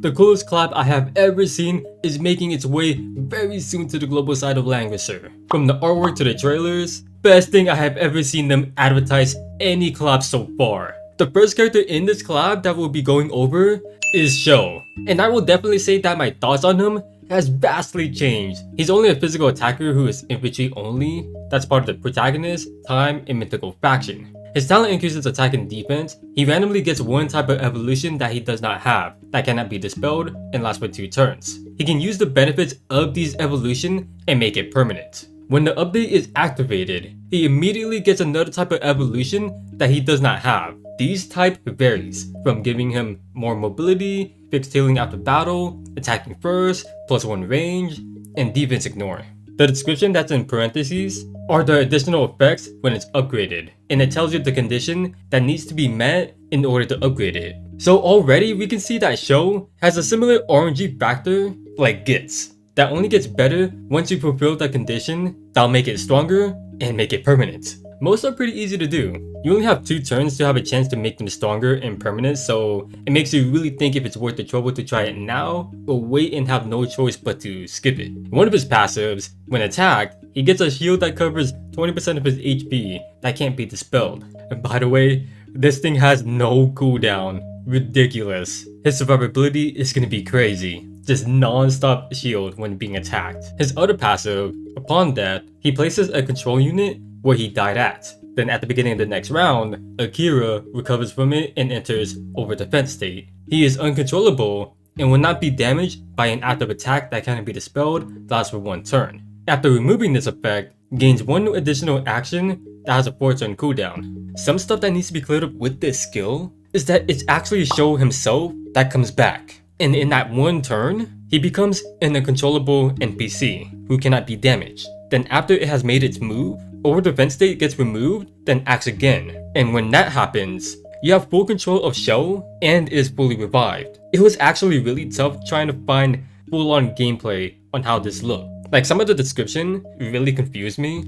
The coolest collab I have ever seen is making its way very soon to the global side of Langrisser. From the artwork to the trailers, best thing I have ever seen them advertise any collab so far. The first character in this collab that we'll be going over is Sho, and I will definitely say that my thoughts on him has vastly changed. He's only a physical attacker who is infantry only. That's part of the protagonist, time, and mythical faction. His talent increases attack and defense. He randomly gets one type of evolution that he does not have, that cannot be dispelled, and lasts for 2 turns. He can use the benefits of these evolution and make it permanent. When the update is activated, he immediately gets another type of evolution that he does not have. These type varies from giving him more mobility, fixed healing after battle, attacking first, +1 range, and defense ignore. The description that's in parentheses are the additional effects when it's upgraded, and it tells you the condition that needs to be met in order to upgrade it. So already we can see that Sho has a similar RNG factor like Gits, that only gets better once you fulfill the condition that'll make it stronger and make it permanent. Most are pretty easy to do. You only have 2 turns to have a chance to make them stronger and permanent, so it makes you really think if it's worth the trouble to try it now or wait and have no choice but to skip it. One of his passives, when attacked, he gets a shield that covers 20% of his HP that can't be dispelled. And by the way, this thing has no cooldown. Ridiculous. His survivability is gonna be crazy. Just non-stop shield when being attacked. His other passive, upon death, he places a control unit where he died at. Then at the beginning of the next round, Akira recovers from it and enters over defense state. He is uncontrollable and will not be damaged by an active attack that cannot be dispelled, lasts for 1 turn. After removing this effect, gains 1 additional action that has a 4-turn cooldown. Some stuff that needs to be cleared up with this skill is that it's actually Sho himself that comes back. And in that 1 turn, he becomes an uncontrollable NPC who cannot be damaged. Then after it has made its move, over defense state gets removed, then acts again. And when that happens, you have full control of Sho and is fully revived. It was actually really tough trying to find full-on gameplay on how this looked. Like, some of the description really confused me,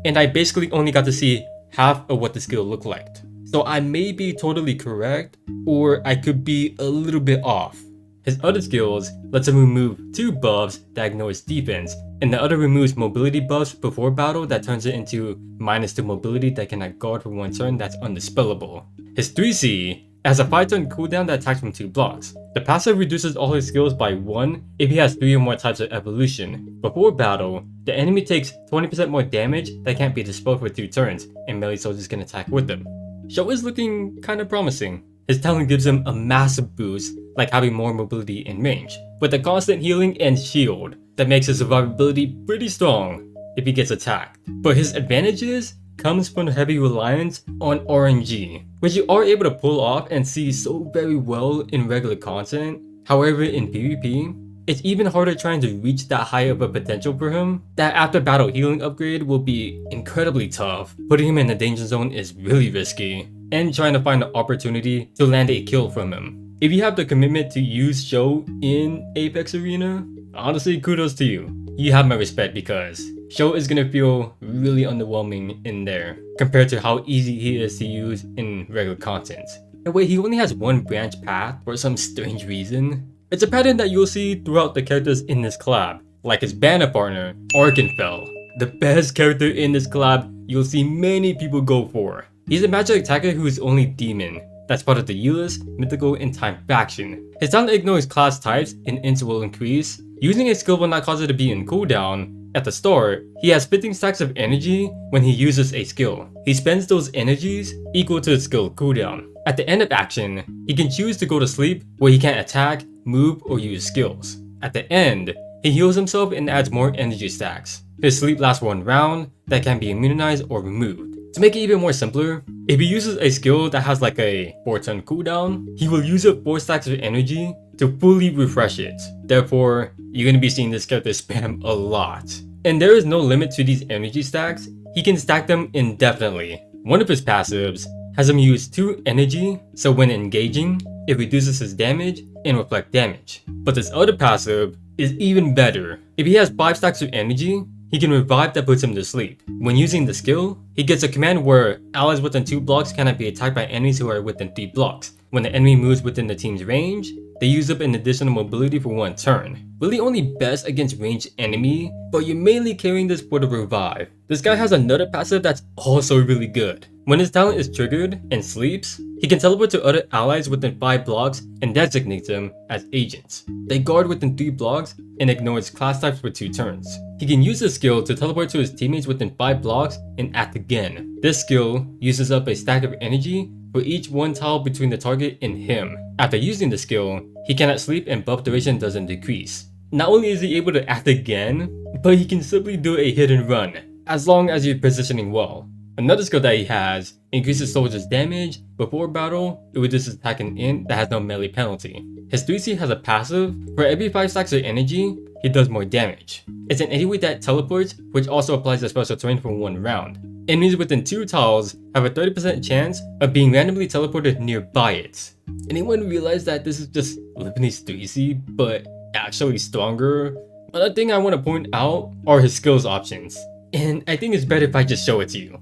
and I basically only got to see half of what the skill looked like. So I may be totally correct, or I could be a little bit off. His other skills lets him remove 2 buffs that ignores defense, and the other removes mobility buffs before battle that turns it into -2 mobility that cannot guard for 1 turn that's undispellable. His 3C has a 5-turn cooldown that attacks from 2 blocks. The passive reduces all his skills by 1 if he has 3 or more types of evolution. Before battle, the enemy takes 20% more damage that can't be dispelled for 2 turns, and melee soldiers can attack with them. Sho is looking kinda promising. His talent gives him a massive boost, like having more mobility and range, with a constant healing and shield that makes his survivability pretty strong if he gets attacked. But his advantages comes from the heavy reliance on RNG, which you are able to pull off and see so very well in regular content. However, in PvP, it's even harder trying to reach that high of a potential for him. That after battle healing upgrade will be incredibly tough. Putting him in the danger zone is really risky, and trying to find the opportunity to land a kill from him. If you have the commitment to use Sho in Apex Arena, honestly, kudos to you. You have my respect because Sho is gonna feel really underwhelming in there compared to how easy he is to use in regular content. And wait, he only has 1 branch path for some strange reason. It's a pattern that you'll see throughout the characters in this collab, like his banner partner, Archanfel. The best character in this collab you'll see many people go for. He's a magic attacker who is only demon. That's part of the Euless, Mythical, and Time faction. His talent ignores class types and int will increase. Using a skill will not cause it to be in cooldown. At the start, he has 15 stacks of energy when he uses a skill. He spends those energies equal to the skill cooldown. At the end of action, he can choose to go to sleep where he can't attack, move, or use skills. At the end, he heals himself and adds more energy stacks. His sleep lasts 1 round that can be immunized or removed. To make it even more simpler, if he uses a skill that has like a 4-turn cooldown, he will use up 4 stacks of energy to fully refresh it. Therefore, you're gonna be seeing this character spam a lot. And there is no limit to these energy stacks. He can stack them indefinitely. One of his passives has him use 2 energy, so when engaging, it reduces his damage and reflect damage. But this other passive is even better. If he has 5 stacks of energy, he can revive that puts him to sleep. When using the skill, he gets a command where allies within 2 blocks cannot be attacked by enemies who are within 3 blocks. When the enemy moves within the team's range, they use up an additional mobility for 1 turn. Really only best against ranged enemy, but you're mainly carrying this for the revive. This guy has another passive that's also really good. When his talent is triggered and sleeps, he can teleport to other allies within 5 blocks and designate them as agents. They guard within 3 blocks and ignore its class types for 2 turns. He can use this skill to teleport to his teammates within 5 blocks and act again. This skill uses up a stack of energy for each 1 tile between the target and him. After using the skill, he cannot sleep and buff duration doesn't decrease. Not only is he able to act again, but he can simply do a hit and run, as long as you're positioning well. Another skill that he has increases soldiers' damage. Before battle, it reduces attack and int that has no melee penalty. His 3C has a passive. For every 5 stacks of energy, he does more damage. It's an anyway that teleports, which also applies to special terrain for 1 round. Enemies within 2 tiles have a 30% chance of being randomly teleported nearby it. Anyone realize that this is just Livini's 3C, but actually stronger? Another thing I want to point out are his skills options, and I think it's better if I just show it to you.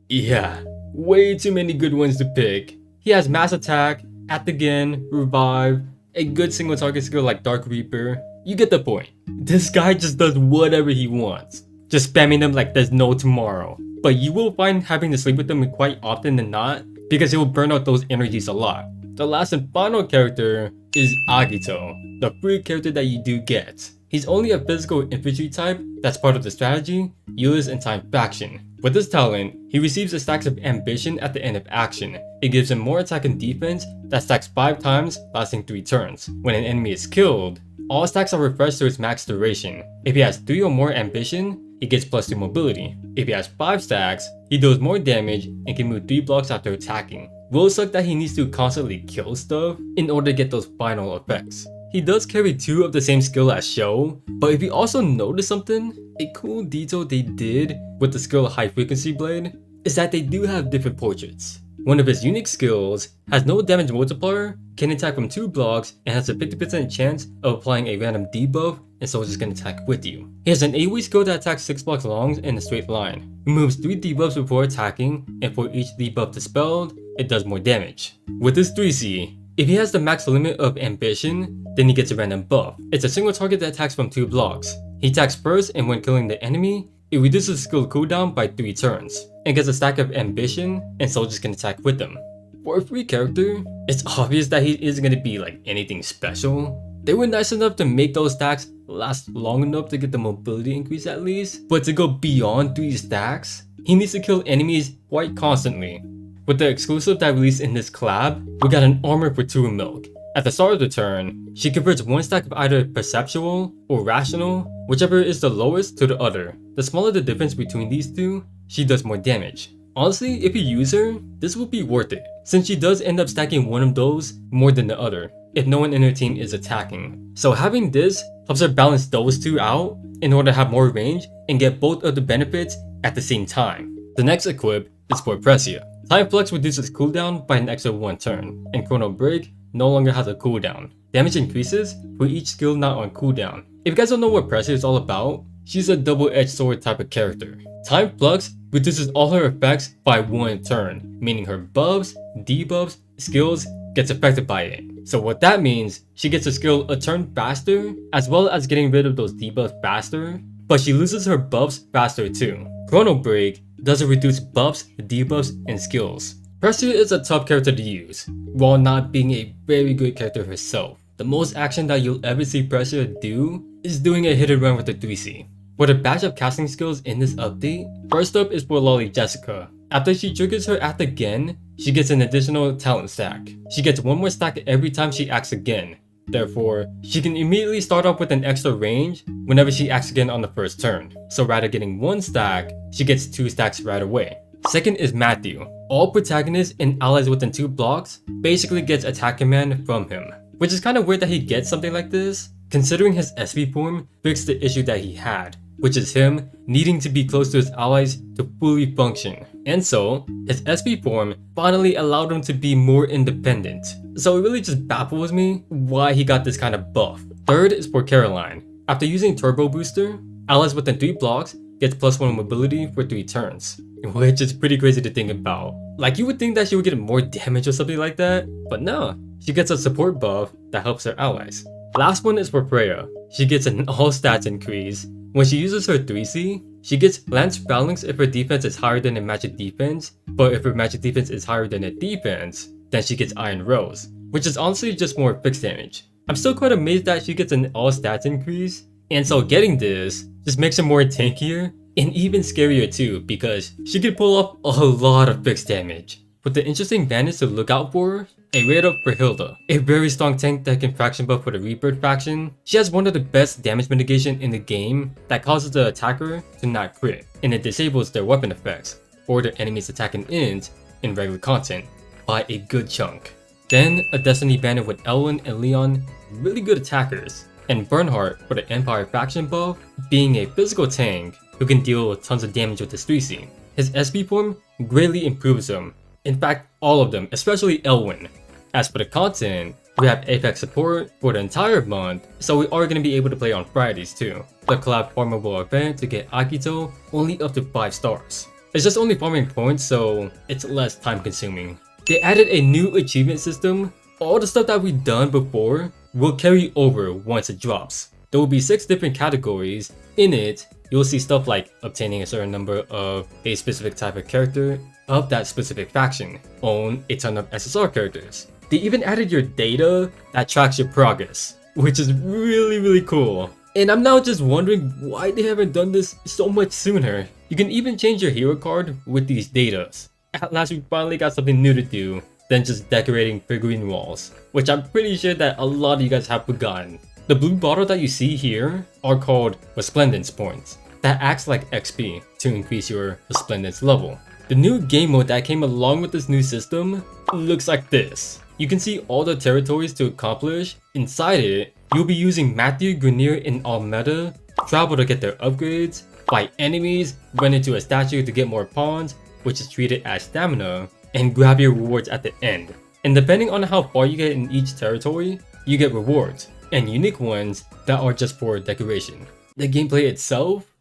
Yeah, way too many good ones to pick. He has mass attack, act again, revive, a good single target skill like Dark Reaper. You get the point. This guy just does whatever he wants, just spamming them like there's no tomorrow. But you will find having to sleep with them quite often than not, because it will burn out those energies a lot. The last and final character is Agito, the free character that you do get. He's only a physical infantry type that's part of the strategy, Euless, and time faction. With this talent, he receives a stack of ambition at the end of action. It gives him more attack and defense that stacks 5 times, lasting 3 turns. When an enemy is killed, all stacks are refreshed to its max duration. If he has 3 or more ambition, he gets +2 mobility. If he has 5 stacks, he does more damage and can move 3 blocks after attacking. Will suck that he needs to constantly kill stuff in order to get those final effects. He does carry 2 of the same skill as Show, but if you also notice something, a cool detail they did with the skill High Frequency Blade is that they do have different portraits. One of his unique skills has no damage multiplier, can attack from 2 blocks, and has a 50% chance of applying a random debuff, and soldiers can attack with you. He has an AoE skill that attacks 6 blocks long in a straight line, removes 3 debuffs before attacking, and for each debuff dispelled, it does more damage. With his 3C, if he has the max limit of ambition, then he gets a random buff. It's a single target that attacks from 2 blocks. He attacks first, and when killing the enemy, it reduces skill cooldown by 3 turns, and gets a stack of ambition, and soldiers can attack with him. For a free character, it's obvious that he isn't going to be like anything special. They were nice enough to make those stacks last long enough to get the mobility increase at least, but to go beyond 3 stacks, he needs to kill enemies quite constantly. With the exclusive that released in this collab, we got an armor for Tourmilque. At the start of the turn, she converts 1 stack of either perceptual or rational, whichever is the lowest, to the other. The smaller the difference between these 2, she does more damage. Honestly, if you use her, this will be worth it, since she does end up stacking one of those more than the other, if no one in her team is attacking. So having this helps her balance those 2 out in order to have more range and get both of the benefits at the same time. The next equip is for Precia. Time Flux reduces cooldown by an extra 1 turn, and Chrono Break no longer has a cooldown. Damage increases for each skill not on cooldown. If you guys don't know what Precia is all about, she's a double-edged sword type of character. Time Flux reduces all her effects by 1 turn, meaning her buffs, debuffs, skills gets affected by it. So what that means, she gets a skill a turn faster, as well as getting rid of those debuffs faster, but she loses her buffs faster too. Chrono Break doesn't reduce buffs, debuffs, and skills. Precia is a tough character to use, while not being a very good character herself. The most action that you'll ever see Precia do is doing a hit and run with the 3C. For the batch of casting skills in this update, first up is for Loli Jessica. After she triggers her act again, she gets an additional talent stack. She gets 1 more stack every time she acts again. Therefore, she can immediately start off with an extra range whenever she acts again on the first turn. So rather getting 1 stack, she gets 2 stacks right away. Second is Mathew. All protagonists and allies within 2 blocks basically gets attack command from him. Which is kind of weird that he gets something like this, considering his SP form fixed the issue that he had, which is him needing to be close to his allies to fully function. And so, his SP form finally allowed him to be more independent. So it really just baffles me why he got this kind of buff. Third is for Caroline. After using Turbo Booster, allies within 3 blocks gets +1 mobility for 3 turns, which is pretty crazy to think about. Like, you would think that she would get more damage or something like that, but no, she gets a support buff that helps her allies. Last one is for Freya. She gets an all stats increase. When she uses her 3C, she gets Lance Phalanx if her defense is higher than her magic defense, but if her magic defense is higher than her defense, then she gets Iron Rose, which is honestly just more fixed damage. I'm still quite amazed that she gets an all stats increase, and so getting this just makes her more tankier and even scarier too, because she can pull off a lot of fixed damage. With the interesting bandits to look out for, a raid up for Hilda, a very strong tank that can fraction buff for the Rebirth faction. She has one of the best damage mitigation in the game that causes the attacker to not crit, and it disables their weapon effects or their enemies attacking ends in regular content by a good chunk. Then a Destiny bandit with Elwyn and Leon, really good attackers, and Bernhardt for the Empire faction buff, being a physical tank who can deal tons of damage with his 3C. His SP form greatly improves him. In fact, all of them, especially Elwyn. As for the content, we have Apex support for the entire month, so we are going to be able to play on Fridays too. The Collab farmable event to get Agito, only up to 5 stars. It's just only farming points, so it's less time consuming. They added a new achievement system. All the stuff that we've done before will carry over once it drops. There will be 6 different categories. In it, you'll see stuff like obtaining a certain number of a specific type of character of that specific faction, own a ton of SSR characters. They even added your data that tracks your progress, which is really cool. And I'm now just wondering why they haven't done this so much sooner. You can even change your hero card with these datas. At last we finally got something new to do than just decorating figurine walls, which I'm pretty sure that a lot of you guys have forgotten. The blue bottle that you see here are called Resplendence Points. That acts like XP to increase your Resplendence level. The new game mode that came along with this new system looks like this. You can see all the territories to accomplish. Inside it, you'll be using Mathew, Grenier, and Almeda, travel to get their upgrades, fight enemies, run into a statue to get more pawns, which is treated as stamina, and grab your rewards at the end. And depending on how far you get in each territory, you get rewards, and unique ones that are just for decoration. The gameplay itself,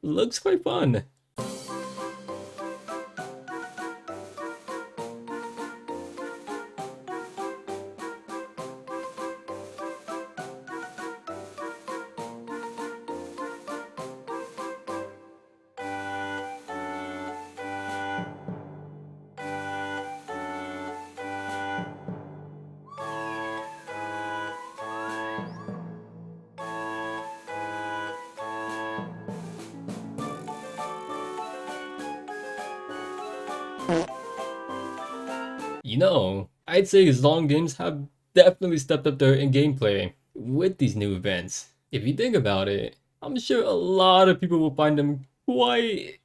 looks quite fun. You know, I'd say Zong games have definitely stepped up their gameplay with these new events. If you think about it, I'm sure a lot of people will find them quite,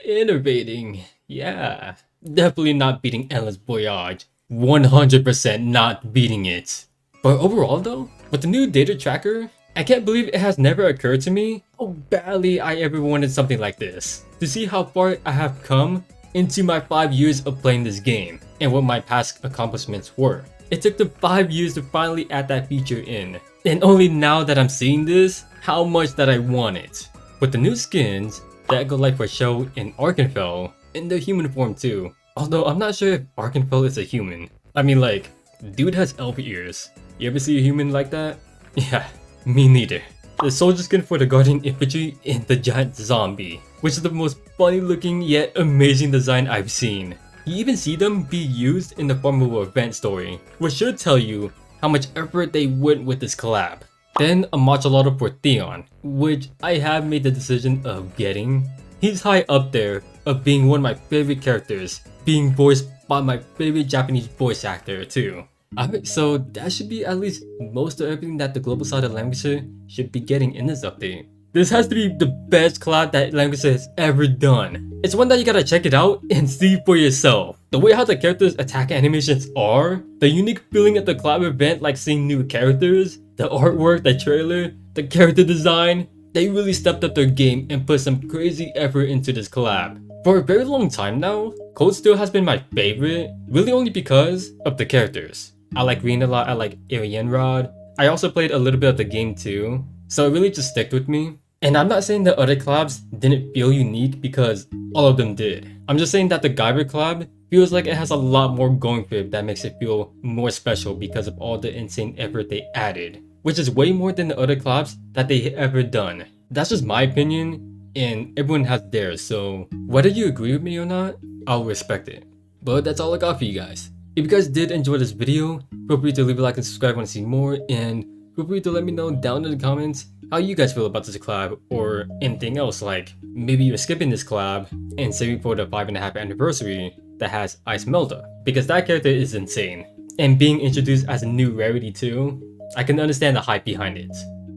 innovating. Yeah, definitely not beating Endless Voyage. 100% not beating it. But overall though, with the new data tracker, I can't believe it has never occurred to me how badly I ever wanted something like this. To see how far I have come into my 5 years of playing this game and what my past accomplishments were. It took them 5 years to finally add that feature in, and only now that I'm seeing this, how much that I want it. With the new skins, the Echo Light for show in Archanfel, in their human form too. Although I'm not sure if Archanfel is a human. I mean, like, dude has elf ears. You ever see a human like that? Yeah, me neither. The soldier skin for the Guardian Infantry and the Giant Zombie, which is the most funny looking yet amazing design I've seen. You even see them be used in the farmable event story, which should tell you how much effort they went with this collab. Then a Machalotto for Theon, which I have made the decision of getting. He's high up there of being one of my favorite characters, being voiced by my favorite Japanese voice actor too. Alright, so that should be at least most of everything that the global side of Langrisser should be getting in this update. This has to be the best collab that Langrisser has ever done. It's one that you gotta check it out and see for yourself. The way how the characters' attack animations are, the unique feeling at the collab event like seeing new characters, the artwork, the trailer, the character design, they really stepped up their game and put some crazy effort into this collab. For a very long time now, Cold Steel has been my favorite, really only because of the characters. I like Green a lot, I like Arianrod. I also played a little bit of the game too, so it really just stuck with me. And I'm not saying that other collabs didn't feel unique because all of them did. I'm just saying that the Guyver collab feels like it has a lot more going for it that makes it feel more special because of all the insane effort they added, which is way more than the other collabs that they ever done. That's just my opinion, and everyone has theirs, so whether you agree with me or not, I'll respect it. But that's all I got for you guys. If you guys did enjoy this video, feel free to leave a like and subscribe if you want to see more, and feel free to let me know down in the comments how you guys feel about this collab or anything else, like maybe you're skipping this collab and saving for the 5.5 anniversary that has Ice Melda, because that character is insane. And being introduced as a new rarity too, I can understand the hype behind it.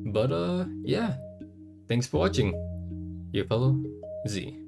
But yeah, thanks for watching. Your fellow Z.